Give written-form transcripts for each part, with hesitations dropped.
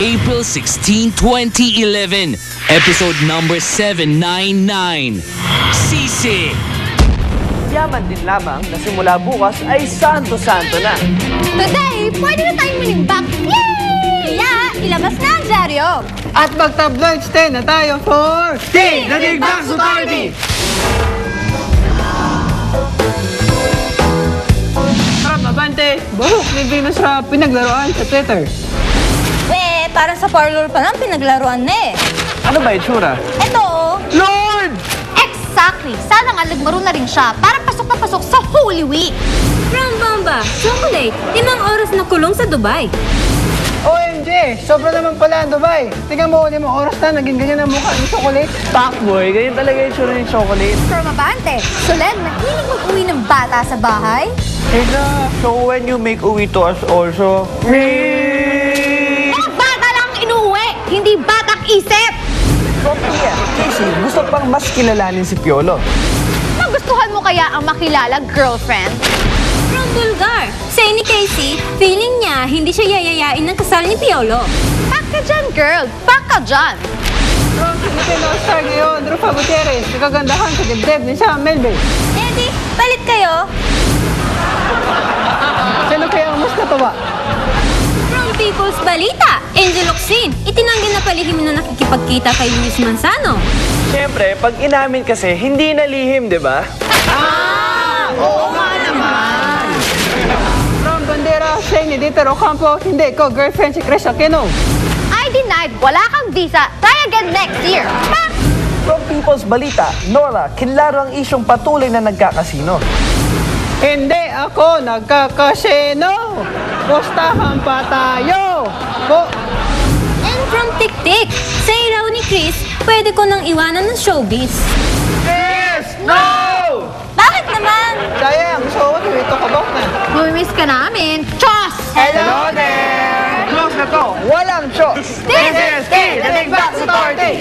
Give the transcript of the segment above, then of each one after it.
April 16, 2011, episode number 799. Sisi! Yaman din lamang na simula bukas ay santo-santo na. Today, pwede na tayong manimbak. Yay! Kaya, ilabas na ang dyaryo. At mag-tabloid stay na tayo for Stay! Nag-Imbak Authority! Sarap abante! Buhok ni Venus sa pinaglaruan sa Twitter. Parang sa parlor pa lang pinaglaruan na eh. Ano ba itsura? Ito, Lord! exactly. Sana nga lagmaro na rin siya. Parang pasok na pasok sa Holy Week. From Bamba, chocolate. 5 oras na kulong sa Dubai. OMG! Sobra naman pala ang Dubai. Tingnan mo, 5 oras na, naging ganyan ang mukha ng chocolate. Pakboy, ganyan talaga yung itsura ng chocolate. From Abante, Solen, nahilig mag-uwi ng bata sa bahay. So when you make uwi to us also, Mga bata lang inuwi, hindi batang isip. from Pia, Casey, gusto pang mas kilalanin si Piolo. Magustuhan mo kaya ang makilala girlfriend? From Bulgar, say ni Casey, feeling niya hindi siya yayayain ng kasal ni Piolo. Pack ka dyan, girl. Pack ka dyan. From Philippine All-Star ngayon, Rufa Gutierrez, nakagandahan sa dibdib ni Sam Melvin. Eddie, palit kayo. Sino kaya ang mas natuwa? From People's Balita, Angel Oxin, itinanggi na palihim na nakikipagkita kay Luis Manzano. Siyempre, pag inamin kasi, hindi na lihim, di ba? From Bandera, say ni Dieter Ocampo, hindi ko girlfriend si Chris Aquino. I denied. Wala kang visa. Try again next year. Pack! From People's Balita, Nora, kinlaro ang isyong patuloy na nagkakasino. Hindi ako nagkakasino. Pustahan pa tayo. And from Tik-Tik, say raw ni Chris, pwede ko nang iwanan ng showbiz. Yes! No! Bakit naman? Sayang, so ito kabok na. Mamimiss ka namin. Chos! Hello there! Close na to, walang choice. This is the Nag-Imbak Authority!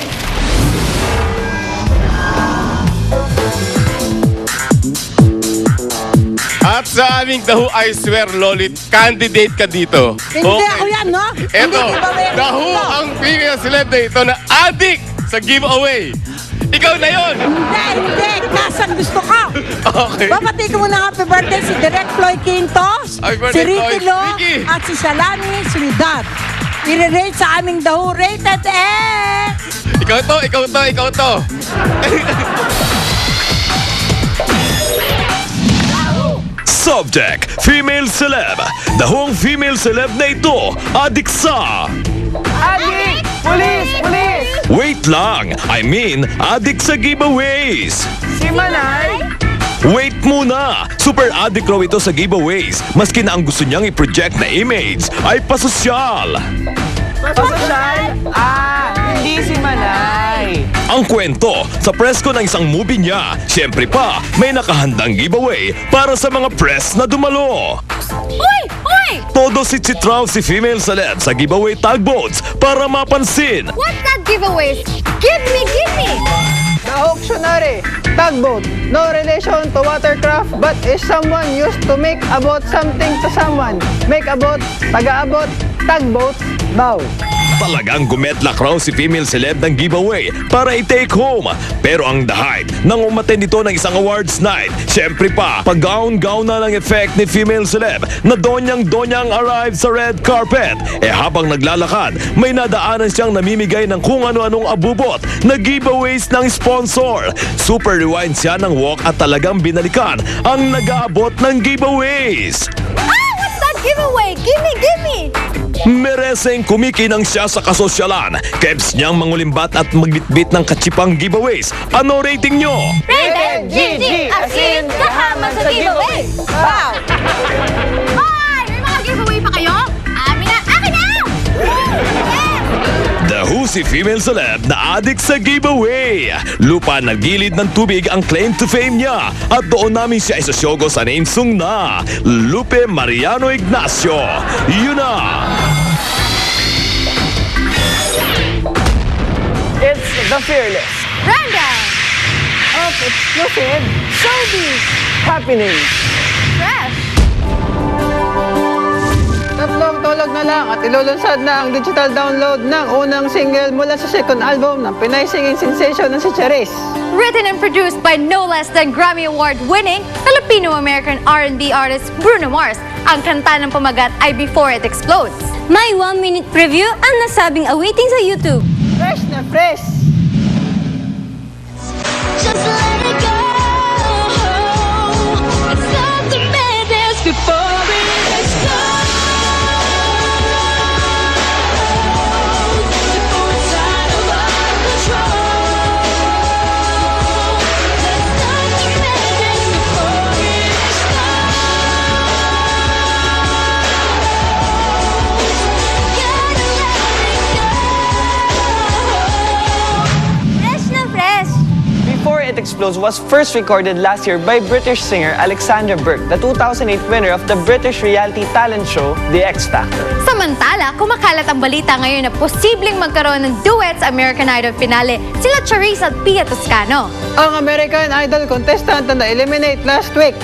At sa aming The Who, I swear, Lolit, candidate ka dito. Hindi ako yan, no? Eto, Hindi giveaway The ako Who, dito. ang female celeb na ito na addict sa giveaway. Ikaw na yon. Hindi. Nasaan gusto ko? Okay. Babati ko muna happy birthday si Direk Floyd Quintos, Happy si birthday, Ricky Floyd. Lo, Ricky. at si Salami Solidad. I-rate sa aming The Who Rated X. Ikaw to, ikaw to, ikaw to. Subject, female celeb. Dahong female celeb na ito, adik sa... Adik! Pulis! Pulis! Wait lang, I mean, adik sa giveaways. Si Manay! Wait muna! Super addict raw ito sa giveaways. Maski na ang gusto niyang i-project na image ay pasosyal. Pasosyal? Hindi si Manay. Ang kwento, sa press ko ng isang movie niya, syempre pa, may nakahandang giveaway para sa mga press na dumalo. Uy! Uy! Todo si Chitraw si female celeb sa giveaway tugboats para mapansin. What's that giveaways? Give me, give me! The Auctionary, tugboat, no relation to watercraft but is someone used to make about something to someone. Make about, taga-abot, tugboat, bow. Talagang gumetlak raw si female celeb ng giveaway para i-take home. Pero ang the height nang umattend dito ng isang awards night, syempre pa, pag-gown-gown na ng effect ni female celeb na donyang-donyang arrive sa red carpet. Habang naglalakad, may nadaanan siyang namimigay ng kung ano-anong abubot na giveaways ng sponsor. Super rewind siya ng walk at talagang binalikan ang nag-aabot ng giveaways. What's that giveaway? Give me, give me! Mereseng kumikinang siya sa kasosyalan. Kebs niyang mangulimbat at magbitbit ng katsipang giveaways. Ano rating nyo? Rated GG! As in, kahaman sa giveaway! Wow! Hoy! May mga giveaway pa kayo? Amin na! Akin na! Yes! The Who si female celeb na addict sa giveaway. Lupa na gilid ng tubig ang claim to fame niya at doon namin siya isasyogo sa name song na Lupe Mariano Ignacio. Yun na! It's the fearless. Rundown! Of exclusive, Showbiz! Happening. Fresh! tatlong tulog na na lang at ilulunsad na ang digital download ng unang single mula sa second album ng Pinay singing sensation na si Charis. Written and produced by no less than Grammy Award-winning Filipino-American R&B artist Bruno Mars. Ang kanta ng pamagat ay Before It Explodes. May 1-minute preview ang nasabing awaiting sa YouTube. Fresh na fresh! Just let it go. It's not the madness before it explodes. Before it's out of our control. Let's stop the madness before it explodes. Gotta let it go. Fresh na fresh. Before It Explodes was first recorded last year by British singer Alexandra Burke, the 2008 winner of the British reality talent show The X Factor. Samantala, kumakalat ang balita ngayon na posibleng magkaroon ng duet sa American Idol finale sila Charis at Pia Toscano. Ang American Idol contestant na na-eliminate last week.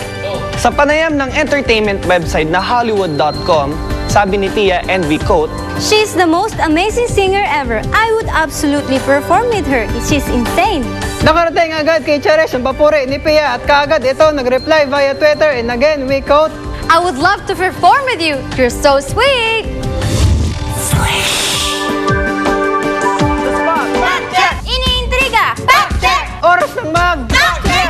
Sa panayam ng entertainment website na Hollywood.com, sabi ni Tia, and we quote, She's the most amazing singer ever. I would absolutely perform with her. She's insane. Nakarating agad kay Charis ang papuri ni Pia at kaagad ito nag-reply via Twitter and again we quote, I would love to perform with you. You're so sweet! Fact check! Iniintriga! Fact check! Oras ng mag! Fact check!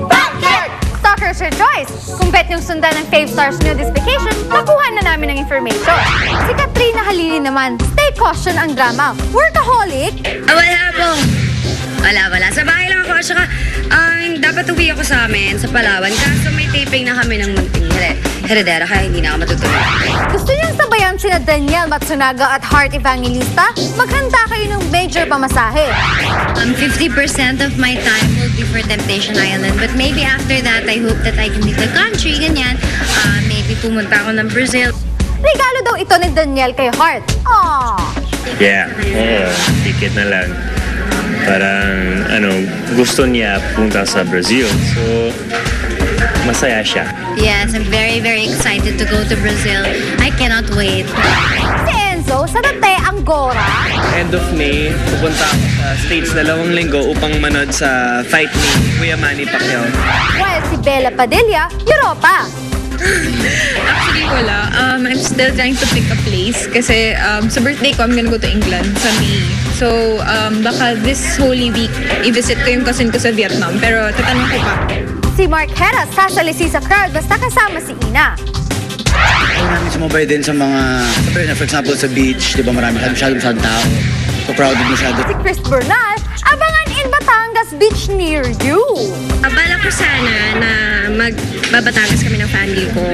Fact check! Stalkers your choice. Kung bet niyong sundan ng Fave Stars Nudist Vacation, nakuha na namin ng information. Si Katrina Halili naman, stay caution ang drama. Workaholic? Wala po. Wala. Sa bahay lang ako. Saka, dapat uwi ako sa amin, sa Palawan. Kaso may taping na kami ng munting heredera, kaya hindi na ako matutuloy. Gusto niyang sabayan sina Daniel Matsunaga at Heart Evangelista? Maghanda kayo ng major pamasahe. 50% of my time will be for Temptation Island. But maybe after that, I hope that I can leave the country, ganyan. Maybe pumunta ako ng Brazil. Regalo daw ito ni Daniel kay Heart. Aww! Yeah, ticket na lang. Parang, gusto niya punta sa Brazil. So, masaya siya. Yes, I'm very, very excited to go to Brazil. I cannot wait. Si Enzo sa Tate Anggora. End of May, pupunta ako sa States 2 linggo upang manood sa fight ni Kuya Manny Pacquiao. While si Bella Padilla, Europa. Actually, wala. I'm still trying to pick a place kasi sa birthday ko, I'm gonna go to England sa May. So, baka this Holy Week, i-visit ko yung cousin ko sa Vietnam. Pero tatanong ko pa. Si Mark Heras sasalisi sa crowd basta kasama si Ina. Ayaw namin sumabay din sa mga, for example, sa beach, di ba masyadong tao. So crowded masyado. Si Chris Bernal, abangan in Batangas Beach near you. Abala ko sana na magbabatangas kami ng family ko.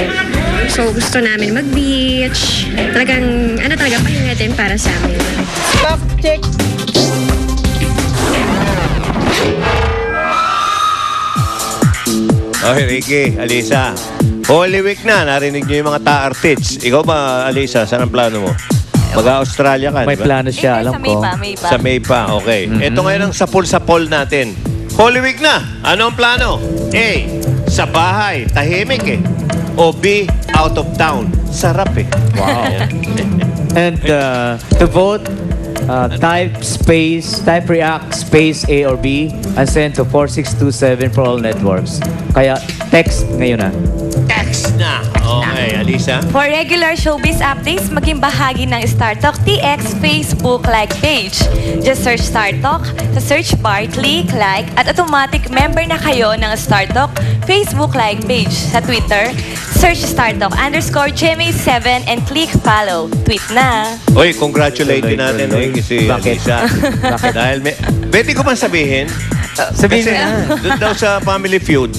So gusto namin mag-beach. Talagang, pahinga din para sa amin. Stop, check! Okay, Ricky, Alisa. Holy Week na, narinig niyo yung mga ta-artits. Ikaw ba, Alisa, saan ang plano mo? Mag-Australia ka, May di ba? plano siya, alam ko. Sa May pa, okay. Ito ngayon ang sapol-sapol natin. Holy Week na, ano ang plano? A, sa bahay, tahimik eh. O B, out of town, sarap eh. Wow. And to vote, type react space A or B and send to 4627 for all networks. Kaya text ngayon na. Text na. Okay, Alisa. For regular showbiz updates, maging bahagi ng Star Talk TX Facebook like page. Just search Star Talk sa search bar, click like, at automatic member na kayo ng Star Talk Facebook like page. Sa Twitter, search Star Talk _GMA7 and click follow. Tweet na. Oy, congratulate din natin si Alisa. Bakit? Dahil pwede ko man sabihin? Sabihin kasi na. doon daw sa Family Feud,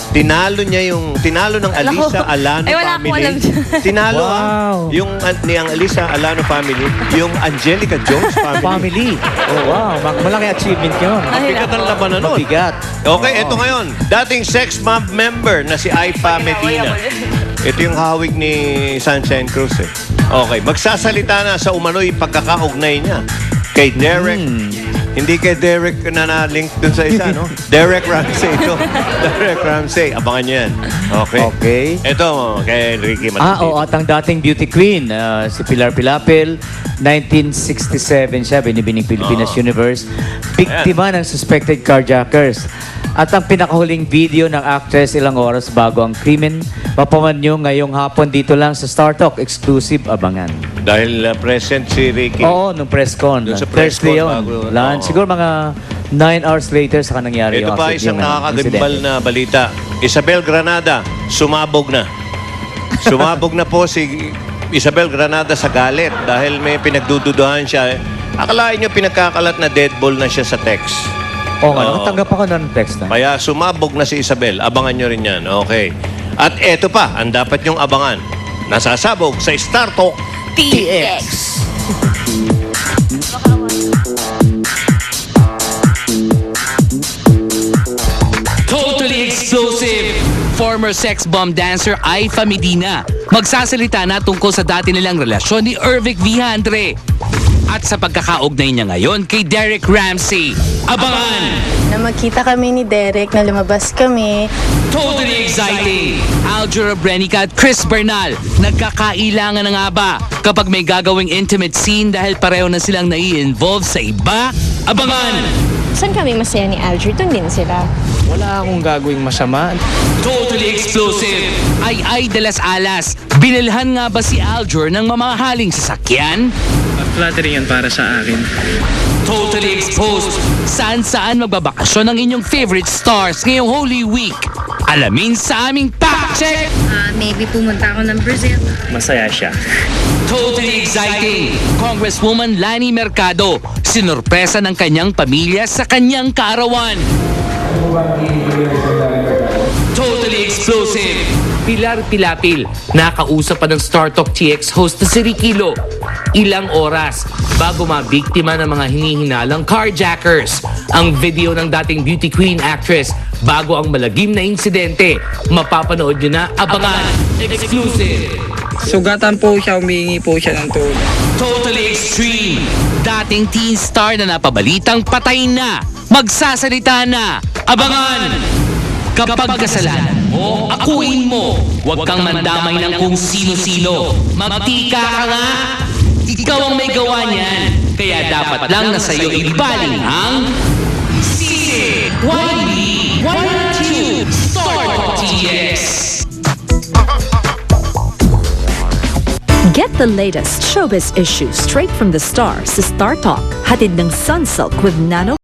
tinalo ng Alisa Alano Ay, wala akong family. alam dyan. Tinalo Wow. yung ni ang Alisa Alano family, yung Angelica Jones family. Family. Oh, wow. Malaki achievement yun. Mabigat ang labanan nun. Mabigat. Okay, ito ngayon. Dating sex mob member na si Aipa Medina. Ito yung hawig ni Sunshine Cruz eh. Okay, magsasalita na sa umano'y pagkakaugnay niya kay Derek Hindi kay Derek na na-link dun sa isa, no? Derek Ramsey ito. Derek Ramsey. Abangan nyo yan. Okay. Okay. Ito, kay Ricky Oo, at ang dating beauty queen, si Pilar Pilapil, 1967 siya, binibining Pilipinas Universe. Biktima ng suspected carjackers. At ang pinakahuling video ng actress ilang oras bago ang krimen, mapaman nyo ngayong hapon dito lang sa Star Talk, exclusive abangan. Dahil present si Ricky. Oo, nung press con. Doon sa press Thursday con yun. bago, Lunch. oo. Siguro mga 9 hours later saka nangyari Ito yung pa isang nakakagimbal incident. na balita. Isabel Granada, sumabog na. Sumabog na po si Isabel Granada sa galit dahil may pinagdududahan siya. Akalain nyo pinagkakalat na deadball na siya sa text. Oo nga, nakatanggap ako ng text na. Kaya sumabog na si Isabel. Abangan nyo rin yan. Okay. At eto pa, ang dapat nyong abangan. Nasasabog sa Star Talk TX. Totally explosive! Former sex bomb dancer Aifa Medina magsasalita na tungkol sa dati nilang relasyon ni Ervic Vihandre at sa pagkakaugnay niya ngayon kay Derek Ramsey. Abangan! Na magkita kami ni Derek, na lumabas kami. Totally exciting! Aljura Brenica at Chris Bernal nagkakailangan na nga ba kapag may gagawing intimate scene dahil pareho na silang nai-involve sa iba? Abangan! Saan kami masaya ni Alger? Doon din sila. Wala akong gagawing masama. Totally explosive! Ay de las Alas, binilhan nga ba si Aljur ng mamahaling sasakyan? Flattering yan para sa akin. Totally exposed! Saan magbabakasyon ang inyong favorite stars ngayong Holy Week? Alamin sa aming Fact Check! Maybe pumunta ako ng Brazil. Masaya siya. Totally exciting! Congresswoman Lani Mercado, sinurpresa ng kanyang pamilya sa kanyang kaarawan. Totally explosive! Pilar Pilapil, nakausap pa ng Star Talk TX host na si Ricky Lo. Ilang oras bago mabiktima ng mga hinihinalang carjackers. Ang video ng dating beauty queen actress bago ang malagim na insidente. Mapapanood nyo na, abangan! Exclusive! Sugatan po siya, humingi po siya ng tulong. Totally extreme! Dating teen star na napabalitang patay na, magsasalita na, abangan! Kapag kasalanan mo, akuin mo. Huwag kang mandamay ng kung sino-sino. Magtika ka nga! Ikaw ang may gawa niyan. Kaya dapat lang na sa'yo ibaling ang Sisi, Wiley, YNQ, Star Talk TX. Get the latest showbiz issues straight from the stars sa Star Talk. Hatid ng Sunsilk with Nano